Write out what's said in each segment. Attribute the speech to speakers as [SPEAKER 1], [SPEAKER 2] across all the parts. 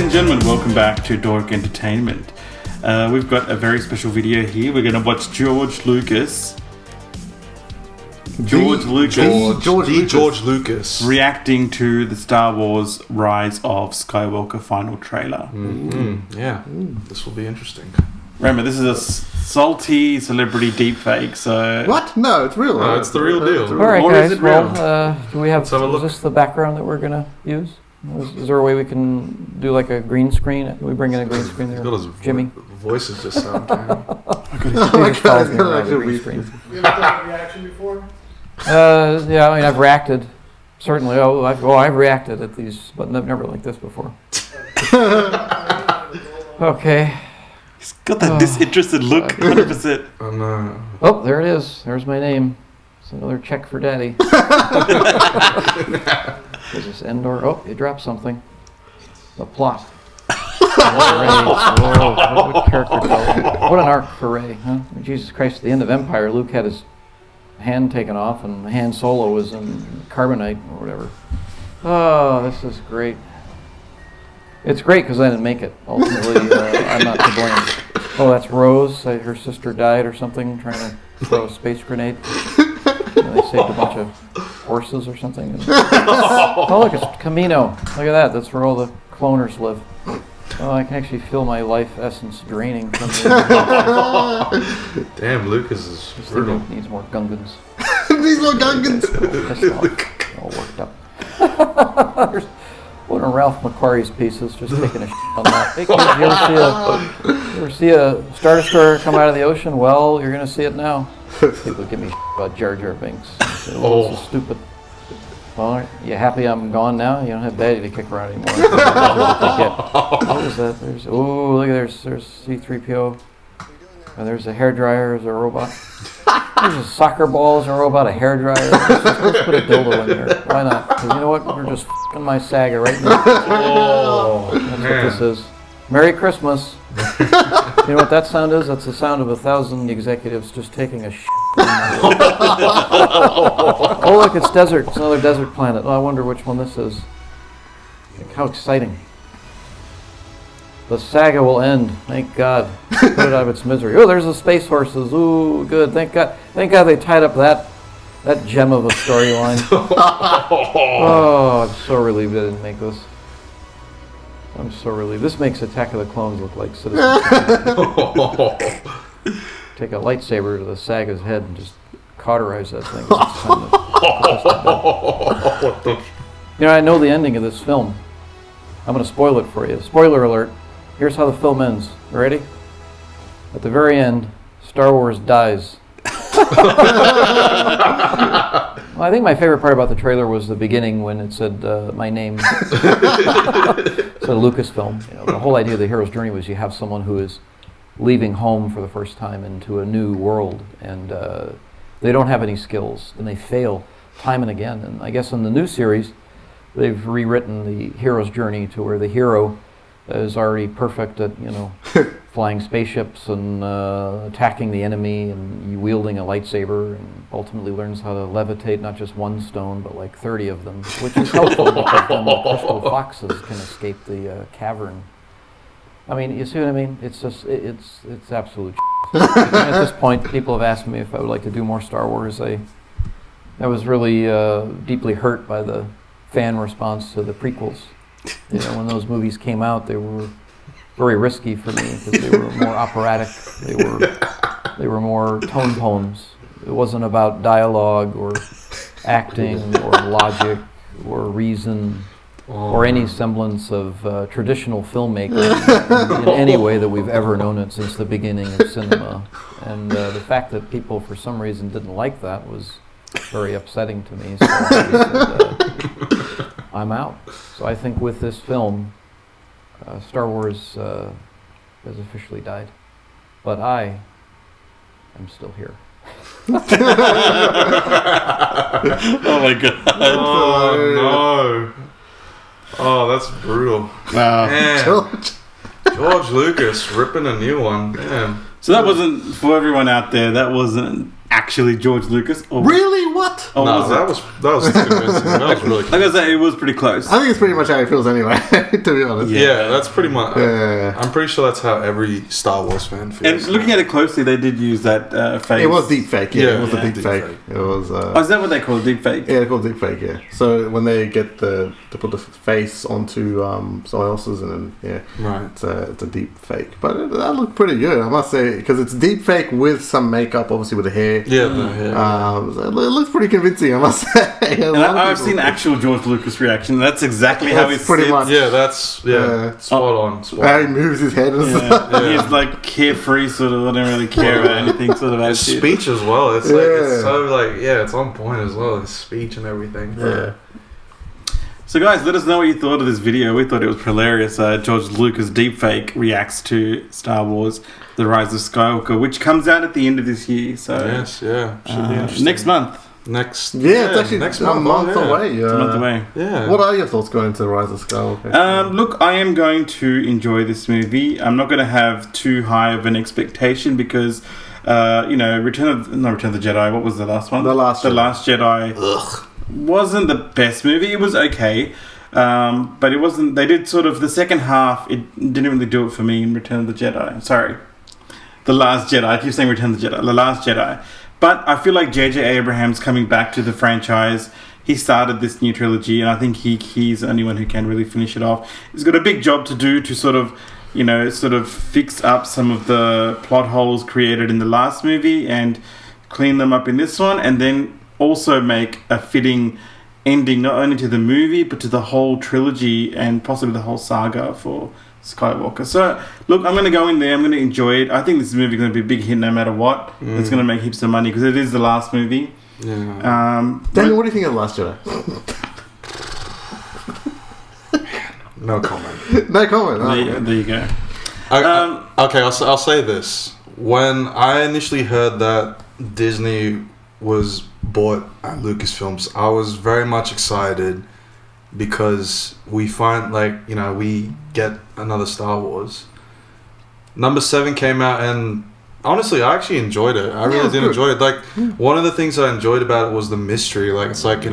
[SPEAKER 1] and gentlemen, welcome back to Dork Entertainment. We've got a very special video here. We're going to watch George Lucas reacting to the Star Wars Rise of Skywalker final trailer.
[SPEAKER 2] Yeah, this will be interesting.
[SPEAKER 1] Remember, this is a salty celebrity deepfake, so...
[SPEAKER 3] What? No, it's real.
[SPEAKER 2] No, it's the real deal.
[SPEAKER 4] Alright guys,
[SPEAKER 1] real?
[SPEAKER 4] Do we have... Is this the background that we're going to use? Is there a way we can do like a green screen? Can we bring in a green screen there? Jimmy?
[SPEAKER 2] Voices just sound terrible.
[SPEAKER 3] Oh my God, it's gonna actually be
[SPEAKER 5] You ever done a reaction before?
[SPEAKER 4] Yeah, I mean, I've reacted. Certainly. I've reacted at these, but never like this before. Okay.
[SPEAKER 1] He's got that disinterested look, 100%.
[SPEAKER 4] Oh, there it is. There's my name. It's another check for Daddy. Does this end or... Oh, you dropped something. The plot. What character development. What an arc for Rey, huh? Jesus Christ, at the end of Empire, Luke had his hand taken off and Han Solo was in carbonite or whatever. Oh, this is great. It's great because I didn't make it. Ultimately, I'm not to blame. Oh, that's Rose. Her sister died or something trying to throw a space grenade. And they saved a bunch of horses or something. Oh, look, it's Camino. Look at that. That's where all the cloners live. Oh, I can actually feel my life essence draining from the...
[SPEAKER 2] Damn, Lucas is brutal.
[SPEAKER 4] Needs more Gungans.
[SPEAKER 3] These little Gungans.
[SPEAKER 4] All worked up. There's one of Ralph McQuarrie's pieces just taking a shit on that. Hey kids, you ever see a Star Destroyer come out of the ocean? Well, you're going to see it now. People give me shit about Jar Jar Binks. Say, oh, this is stupid. Well, you happy I'm gone now? You don't have Daddy to kick around anymore. What is that? Oh, look, there's C-3PO. And there's a hairdryer as a robot. There's a soccer ball as a robot, a hairdryer. Let's put a dildo in there. Why not? Because you know what? We're just f***ing my saga right now. Oh, that's what this is. Merry Christmas. You know what that sound is? That's the sound of 1,000 executives just taking a shit. Oh, look, it's desert. It's another desert planet. Oh, I wonder which one this is. Like, how exciting. The saga will end. Thank God. Put it out of its misery. Oh, there's the space horses. Ooh, good. Thank God. Thank God they tied up that gem of a storyline. Oh, I'm so relieved I didn't make this. I'm so relieved. This makes Attack of the Clones look like Citizen Kane. Take a lightsaber to the saga's head and just cauterize that thing. You know, I know the ending of this film. I'm going to spoil it for you. Spoiler alert. Here's how the film ends. You ready? At the very end, Star Wars dies. Well, I think my favorite part about the trailer was the beginning when it said my name. So Lucasfilm. You know, the whole idea of the hero's journey was you have someone who is leaving home for the first time into a new world, and they don't have any skills, and they fail time and again. And I guess in the new series, they've rewritten the hero's journey to where the hero is already perfect at, you know, flying spaceships and attacking the enemy and wielding a lightsaber, and ultimately learns how to levitate not just one stone but like 30 of them, which is helpful because then the crystal foxes can escape the cavern. I mean, you see what I mean? It's just, it's absolute At this point, people have asked me if I would like to do more Star Wars. I was really deeply hurt by the fan response to the prequels. You know, when those movies came out, they were very risky for me because they were more operatic. They were more tone poems. It wasn't about dialogue or acting or logic or reason or any semblance of traditional filmmaking in any way that we've ever known it since the beginning of cinema. And the fact that people, for some reason, didn't like that was very upsetting to me. So I said, I'm out. So I think with this film, Star Wars has officially died. But I am still here.
[SPEAKER 1] Oh my God.
[SPEAKER 2] Oh no. Oh, that's brutal. Man. George Lucas ripping a new one. Damn.
[SPEAKER 1] So that wasn't, for everyone out there, that wasn't actually George Lucas.
[SPEAKER 3] Really? What?
[SPEAKER 1] Oh,
[SPEAKER 2] No,
[SPEAKER 1] was
[SPEAKER 2] that
[SPEAKER 1] it?
[SPEAKER 2] was convincing. That was really
[SPEAKER 1] Like I
[SPEAKER 2] convincing.
[SPEAKER 1] say, it was pretty close.
[SPEAKER 3] I think it's pretty much how he feels anyway, to be honest.
[SPEAKER 2] Yeah, that's pretty much.
[SPEAKER 3] Yeah.
[SPEAKER 2] I'm pretty sure that's how every Star Wars fan feels.
[SPEAKER 1] And looking at it closely, they did use that face.
[SPEAKER 3] It was deep fake, yeah. It was
[SPEAKER 2] Yeah,
[SPEAKER 3] a deep
[SPEAKER 2] deep
[SPEAKER 3] fake.
[SPEAKER 2] fake.
[SPEAKER 3] It was.
[SPEAKER 1] Oh, is that what they call it? Deep fake?
[SPEAKER 3] Yeah, it's called deep fake. Yeah. So when they get to put the face onto someone else's, and then
[SPEAKER 2] Right.
[SPEAKER 3] it's a deep fake. But that looked pretty good, I must say, because it's deep fake with some makeup, obviously with the hair.
[SPEAKER 2] Yeah, yeah.
[SPEAKER 3] So it looks pretty convincing, I must say.
[SPEAKER 1] And I've seen actual George Lucas reaction. That's exactly how he
[SPEAKER 3] That's pretty
[SPEAKER 1] sits.
[SPEAKER 3] much.
[SPEAKER 2] Yeah, that's spot on. Spot
[SPEAKER 3] How he
[SPEAKER 2] on.
[SPEAKER 3] moves his head and
[SPEAKER 1] Yeah.
[SPEAKER 3] stuff.
[SPEAKER 2] Yeah.
[SPEAKER 1] He's like carefree, sort of. I don't really care about anything, sort of
[SPEAKER 2] His
[SPEAKER 1] attitude.
[SPEAKER 2] speech as well. It's like
[SPEAKER 3] Yeah.
[SPEAKER 2] it's so like it's on point as well. His speech and everything.
[SPEAKER 3] Yeah.
[SPEAKER 1] So, guys, let us know what you thought of this video. We thought it was hilarious. George Lucas deepfake reacts to Star Wars: The Rise of Skywalker, which comes out at the end of this year. So,
[SPEAKER 2] Yes, yeah. Should be interesting.
[SPEAKER 1] next month.
[SPEAKER 2] Next.
[SPEAKER 3] Yeah, it's actually
[SPEAKER 2] next
[SPEAKER 3] a month
[SPEAKER 2] yeah.
[SPEAKER 3] away.
[SPEAKER 1] It's a month away.
[SPEAKER 2] Yeah.
[SPEAKER 3] What are your thoughts going into Rise of Skywalker?
[SPEAKER 1] Look, I am going to enjoy this movie. I'm not going to have too high of an expectation because, Return of the Jedi. What was the last one?
[SPEAKER 3] The Last
[SPEAKER 1] Jedi.
[SPEAKER 2] Ugh.
[SPEAKER 1] Wasn't the best movie. It was okay, but it wasn't. They did sort of the second half. It didn't really do it for me in Return of the Jedi. Sorry, The Last Jedi. I keep saying Return of the Jedi. The Last Jedi. But I feel like J.J. Abrams coming back to the franchise. He started this new trilogy, and I think he's the only one who can really finish it off. He's got a big job to do to sort of fix up some of the plot holes created in the last movie and clean them up in this one, and then also make a fitting ending not only to the movie but to the whole trilogy and possibly the whole saga for Skywalker. So look, I'm going to go in there, I'm going to enjoy it. I think this movie is going to be a big hit no matter what. It's going to make heaps of money because it is the last movie.
[SPEAKER 2] Yeah.
[SPEAKER 3] Daniel, what do you think of The Last Jedi?
[SPEAKER 2] No comment.
[SPEAKER 3] No comment. Oh, okay.
[SPEAKER 1] There you go.
[SPEAKER 2] Okay, I'll say this. When I initially heard that Disney was bought at Lucasfilms, I was very much excited because we find we get another Star Wars. Number 7 came out, and honestly, I actually enjoyed it. I really did enjoy it. Like one of the things I enjoyed about it was the mystery. Like it's like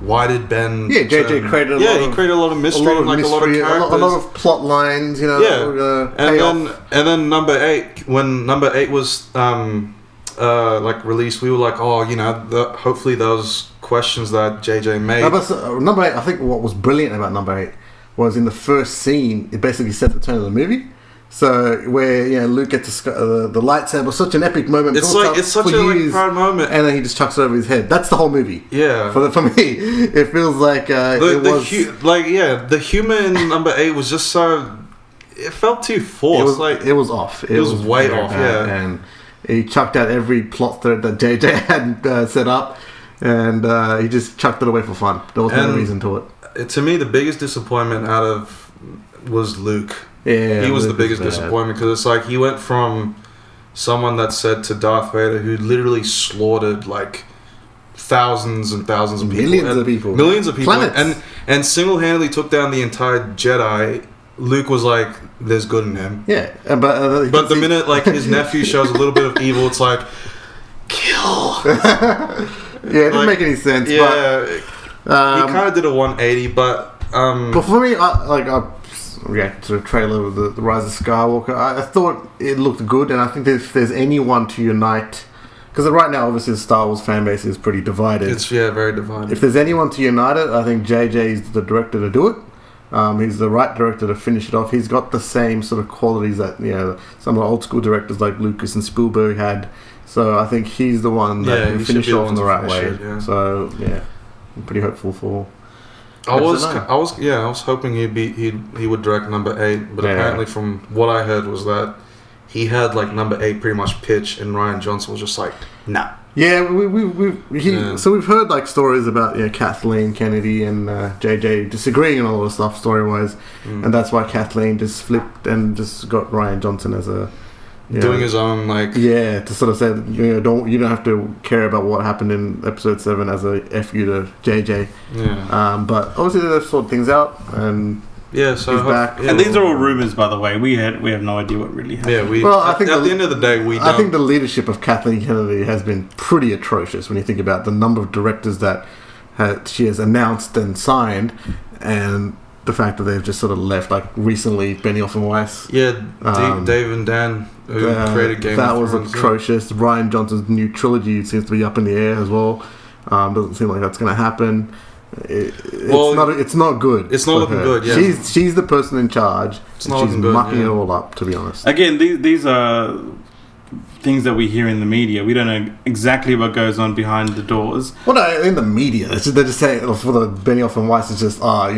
[SPEAKER 2] why did Ben?
[SPEAKER 3] Yeah, JJ created
[SPEAKER 2] he created a lot of mystery, a lot of characters,
[SPEAKER 3] a lot of plot lines.
[SPEAKER 2] and then number 8, when number 8 was released, we were like, hopefully those questions that JJ made.
[SPEAKER 3] Number 8, I think what was brilliant about number 8 was in the first scene, it basically set the tone of the movie. So where Luke gets the lightsaber, such an epic moment.
[SPEAKER 2] It's such a proud moment,
[SPEAKER 3] and then he just chucks it over his head. That's the whole movie.
[SPEAKER 2] Yeah.
[SPEAKER 3] For me, it feels like
[SPEAKER 2] the humor in number 8 was just so. It felt too forced.
[SPEAKER 3] It was off.
[SPEAKER 2] It was way off.
[SPEAKER 3] Bad,
[SPEAKER 2] yeah.
[SPEAKER 3] And he chucked out every plot thread that JJ had set up, and he just chucked it away for fun. There was no reason to it.
[SPEAKER 2] To me, the biggest disappointment was Luke.
[SPEAKER 3] Yeah,
[SPEAKER 2] he was the biggest disappointment because it's like he went from someone that said to Darth Vader, who literally slaughtered like thousands and thousands of people, millions of people, and single-handedly took down the entire Jedi. Luke was like, "There's good in him."
[SPEAKER 3] Yeah, but
[SPEAKER 2] the minute like his nephew shows a little bit of evil, it's like kill.
[SPEAKER 3] Yeah, it didn't make any sense.
[SPEAKER 2] Yeah,
[SPEAKER 3] but
[SPEAKER 2] he kind of did a 180, but
[SPEAKER 3] for me, I reacted to the trailer of the Rise of Skywalker. I thought it looked good, and I think if there's anyone to unite, because right now obviously the Star Wars fan base is pretty divided.
[SPEAKER 2] It's very divided.
[SPEAKER 3] If there's anyone to unite it, I think JJ is the director to do it. He's the right director to finish it off. He's got the same sort of qualities that some of the old school directors like Lucas and Spielberg had. So I think he's the one that can finish off in the right way. So I'm pretty hopeful for.
[SPEAKER 2] I was hoping he would direct number 8, but apparently from what I heard was that he had like number 8 pretty much pitched, and Rian Johnson was just like, nah. Yeah,
[SPEAKER 3] so we've heard like stories about Kathleen Kennedy and JJ disagreeing on all the stuff story wise, and that's why Kathleen just flipped and just got Rian Johnson as a
[SPEAKER 2] doing his own
[SPEAKER 3] to sort of say you don't have to care about what happened in episode 7 as a F you to JJ.
[SPEAKER 2] Yeah.
[SPEAKER 3] But obviously they've sorted things out, and
[SPEAKER 2] Yeah, so
[SPEAKER 3] He's back.
[SPEAKER 2] Yeah,
[SPEAKER 1] And these are all rumors, by the way. We have no idea what really happened.
[SPEAKER 2] Yeah,
[SPEAKER 3] Well, I think
[SPEAKER 2] at the end of the day, we don't.
[SPEAKER 3] I think the leadership of Kathleen Kennedy has been pretty atrocious when you think about the number of directors that she has announced and signed, and the fact that they've just sort of left. Like recently, Benioff and Weiss.
[SPEAKER 2] Yeah, Dave and Dan who created Game
[SPEAKER 3] that
[SPEAKER 2] of
[SPEAKER 3] was
[SPEAKER 2] Thrones.
[SPEAKER 3] atrocious. Ryan Johnson's new trilogy seems to be up in the air as well. Doesn't seem like that's going to happen. It's not good.
[SPEAKER 2] It's not looking good. Yeah,
[SPEAKER 3] she's the person in charge.
[SPEAKER 2] It's not
[SPEAKER 3] she's
[SPEAKER 2] looking good,
[SPEAKER 3] mucking
[SPEAKER 2] yeah.
[SPEAKER 3] it all up. To be honest.
[SPEAKER 1] Again, these are things that we hear in the media. We don't know exactly what goes on behind the doors.
[SPEAKER 3] Well, no, in the media, they're just saying for the Benioff and Weiss, it's just our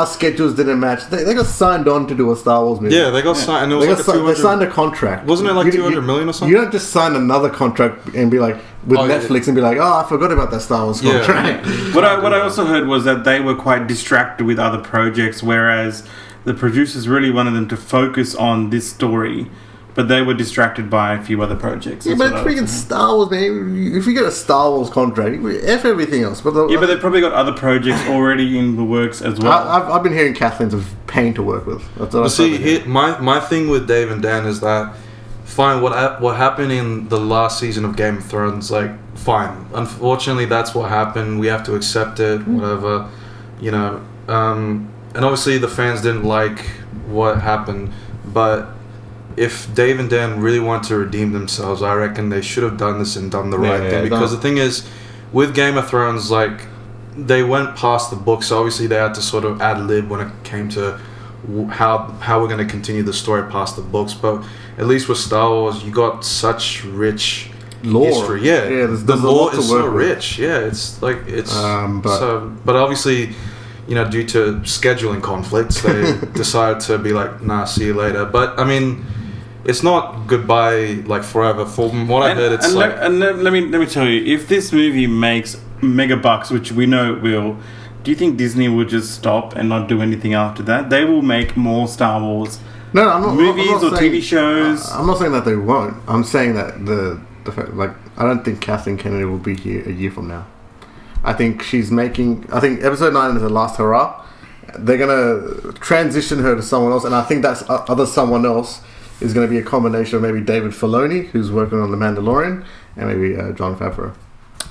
[SPEAKER 3] schedules didn't match. They got signed on to do a Star Wars movie.
[SPEAKER 2] Yeah, they got signed, and it was
[SPEAKER 3] they signed a contract.
[SPEAKER 2] Wasn't it like 200 million or something?
[SPEAKER 3] You don't just sign another contract and be like with Netflix and be like, I forgot about that Star Wars contract.
[SPEAKER 2] Yeah.
[SPEAKER 1] What I also heard was that they were quite distracted with other projects, whereas the producers really wanted them to focus on this story. But they were distracted by a few other projects.
[SPEAKER 3] Yeah, but it's freaking Star Wars, man. If you get a Star Wars contract, F everything else. But
[SPEAKER 1] they've probably got other projects already in the works as well.
[SPEAKER 3] I've been hearing Kathleen's a pain to work with.
[SPEAKER 2] My thing with Dave and Dan is that, fine, what happened in the last season of Game of Thrones, like, fine. Unfortunately, that's what happened. We have to accept it, whatever, And obviously the fans didn't like what happened, but if Dave and Dan really want to redeem themselves, I reckon they should have done this and done the right thing. Because the thing is, with Game of Thrones, like, they went past the books. So obviously, they had to sort of ad-lib when it came to how we're going to continue the story past the books. But at least with Star Wars, you got such rich
[SPEAKER 3] lore.
[SPEAKER 2] History. Yeah,
[SPEAKER 3] there's
[SPEAKER 2] the
[SPEAKER 3] a
[SPEAKER 2] lore
[SPEAKER 3] lot to
[SPEAKER 2] is
[SPEAKER 3] work
[SPEAKER 2] so
[SPEAKER 3] with.
[SPEAKER 2] rich. Yeah, it's like it's
[SPEAKER 3] but
[SPEAKER 2] but obviously, due to scheduling conflicts, they decided to be like, nah, see you later. But I mean, it's not goodbye like forever. From what I heard, it's like.
[SPEAKER 1] Let me tell you, if this movie makes mega bucks, which we know it will, do you think Disney will just stop and not do anything after that? They will make more Star Wars
[SPEAKER 3] I'm not,
[SPEAKER 1] movies
[SPEAKER 3] I'm not
[SPEAKER 1] or
[SPEAKER 3] saying,
[SPEAKER 1] TV shows.
[SPEAKER 3] I'm not saying that they won't. I'm saying that the fact, like, I don't think Kathleen Kennedy will be here a year from now. I think episode 9 is the last hurrah. They're gonna transition her to someone else, and I think that's other someone else is going to be a combination of maybe David Filoni, who's working on The Mandalorian, and maybe Jon Favreau.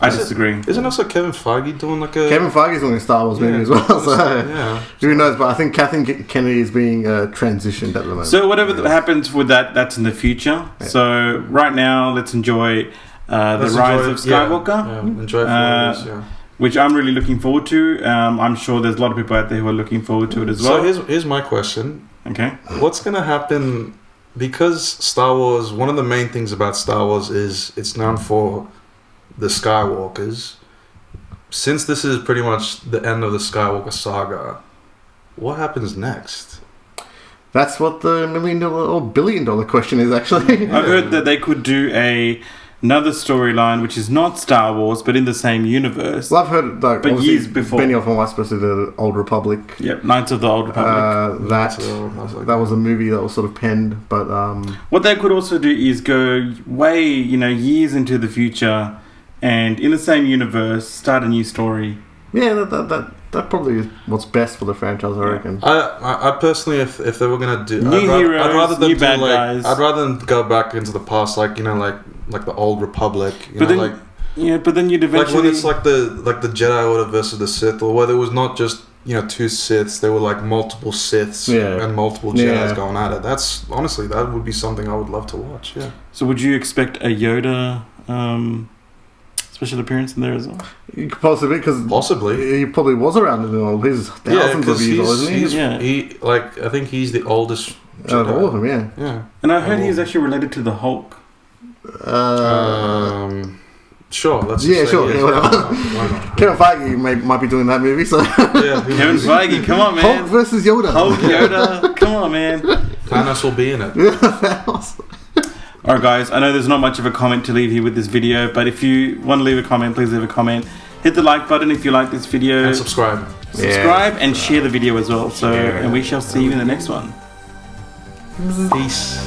[SPEAKER 1] I disagree.
[SPEAKER 2] Isn't also Kevin Feige doing like a...
[SPEAKER 3] Kevin Feige's doing a Star Wars movie as well, so
[SPEAKER 2] yeah.
[SPEAKER 3] who knows? But I think Kathleen Kennedy is being transitioned at the moment.
[SPEAKER 1] So whatever happens with that, that's in the future. Yeah. So right now, let's enjoy the Rise of Skywalker.
[SPEAKER 2] Yeah, enjoy it
[SPEAKER 1] which I'm really looking forward to. I'm sure there's a lot of people out there who are looking forward to it as well.
[SPEAKER 2] So here's my question.
[SPEAKER 1] Okay.
[SPEAKER 2] What's going to happen... Because Star Wars, one of the main things about Star Wars is it's known for the Skywalkers. Since this is pretty much the end of the Skywalker saga, what happens next?
[SPEAKER 3] That's what the $1 million or $1 billion question is, actually.
[SPEAKER 1] I've heard that they could do another storyline which is not Star Wars but in the same universe.
[SPEAKER 3] Well, I've heard, like,
[SPEAKER 1] but years before.
[SPEAKER 3] Benioff and Weiss supposed to do the Old Republic.
[SPEAKER 1] Yep, Knights of the Old Republic.
[SPEAKER 3] That was a movie that was sort of penned, but
[SPEAKER 1] what they could also do is go way, years into the future, and in the same universe start a new story.
[SPEAKER 3] Yeah, that probably is what's best for the franchise, I reckon.
[SPEAKER 2] I personally, if they were gonna do
[SPEAKER 1] I'd rather them
[SPEAKER 2] new
[SPEAKER 1] bad guys.
[SPEAKER 2] I'd rather them go back into the past, like the Old Republic.
[SPEAKER 1] But then you'd eventually
[SPEAKER 2] like when it's like the Jedi Order versus the Sith, or where there was not just two Siths, there were like multiple Siths and multiple Jedis going at it. That's honestly, that would be something I would love to watch. Yeah.
[SPEAKER 1] So would you expect a Yoda special appearance in there as well?
[SPEAKER 3] Possibly, because he probably was around in all his thousands of years old, isn't he?
[SPEAKER 2] I think he's the oldest
[SPEAKER 3] Jedi. Out of all of them,
[SPEAKER 2] yeah.
[SPEAKER 1] And I heard he's actually related to the Hulk.
[SPEAKER 2] Sure, let's
[SPEAKER 3] sure.
[SPEAKER 2] Why not?
[SPEAKER 3] Kevin Feige might be doing that movie, so
[SPEAKER 1] Kevin Feige, come on, man.
[SPEAKER 3] Hulk versus Yoda.
[SPEAKER 1] Hulk Yoda, come on, man.
[SPEAKER 2] Thanos will be in it.
[SPEAKER 1] Alright guys, I know there's not much of a comment to leave here with this video, but if you want to leave a comment, please leave a comment. Hit the like button if you like this video.
[SPEAKER 2] And subscribe.
[SPEAKER 1] And share the video as well. And we shall see you in the next one.
[SPEAKER 2] Peace.